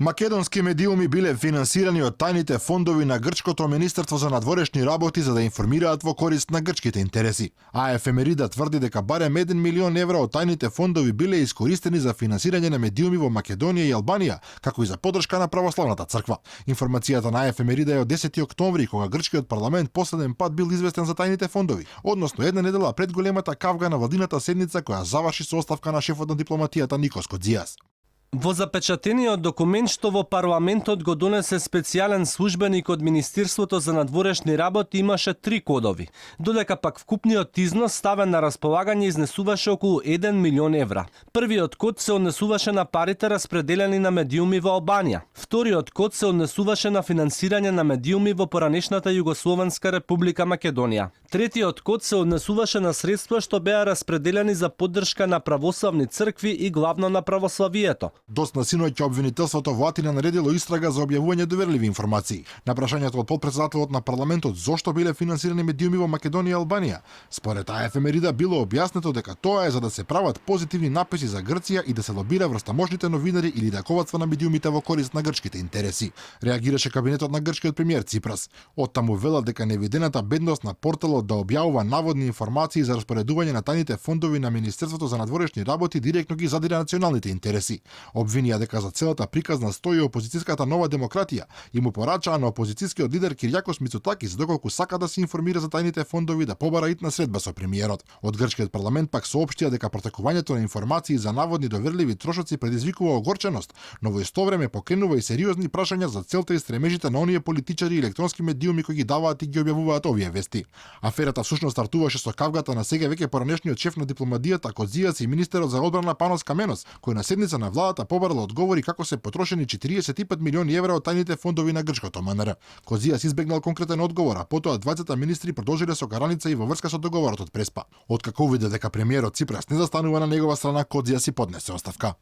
Македонски медиуми биле финансирани од тајните фондови на грчкото Министерство за надворешни работи за да информираат во корист на грчките интереси. А Ефемерида тврди дека барем 1 милион евра од тајните фондови биле искористени за финансирање на медиуми во Македонија и Албанија, како и за поддршка на православната црква. Информацијата на Ефемерида е од 10 октомври, кога грчкиот парламент последен пат бил известен за тајните фондови, односно една недела пред големата кавга на владината седница која заврши со оставка на шефот на дипломатијата Никос Кодзијас. Во запечатениот документ што во парламентот го донесе специјален службеник од Министерството за надворешни работи имаше 3 кодови, додека пак вкупниот износ ставен на располагање изнесуваше околу 1 милион евра. Првиот код се однесуваше на парите распределени на медиуми во Албанија. Вториот код се однесуваше на финансирање на медиуми во поранешната Југословенска република Македонија. Третиот код се однесуваше на средства што беа распределени за поддршка на православни цркви и главно на православието. Досна синоќа обвинителството во Атина наредило истрага за објавување доверливи информации. На прашањето од потпредседателот на парламентот зошто биле финансирани медиуми во Македонија и Албанија, според Ефемерида било објаснето дека тоа е за да се прават позитивни написи за Грција и да се лобира врстаможните новинари или раководства на медиумите во корист на грчките интереси. Реагираше кабинетот на грчкиот премиер Ципрас. Оттаму велат дека невидената бедност на порталот да објавува наводни информации за распоредување на тајните фондови на Министерството за надворешни работи директно ги задира националните интереси. Обвинија дека за целата приказна стои опозицијската Нова демократија и му порачаа на опозицијскиот лидер Киријакос Мицотакис доколку сака да се информира за тајните фондови да побара итна средба со премиерот. Од грчкиот парламент пак соопштија дека протекувањето на информации за наводни доверливи трошоци предизвикува огорченост, но во исто време покренува и сериозни прашања за целта и стремежите на оние политичари и електронски медиуми кои ги даваат и ги објавуваат овие вести. Аферата всушност стартуваше со кавгата на сега веќе поранешниот шеф на дипломатијата Кодзијас и министерот за одбрана Панос Каменос, кој на седница на владата побарал одговори како се потрошени 45 милиони евра од тајните фондови на грчкото МНР. Кодзијас избегнал конкретен одговор, а потоа двајцата министри продолжиле со гараница и во врска со договорот од Преспа. Откако увиде дека премиерот Ципрас не застанува на негова страна, Кодзијас си поднесе оставка.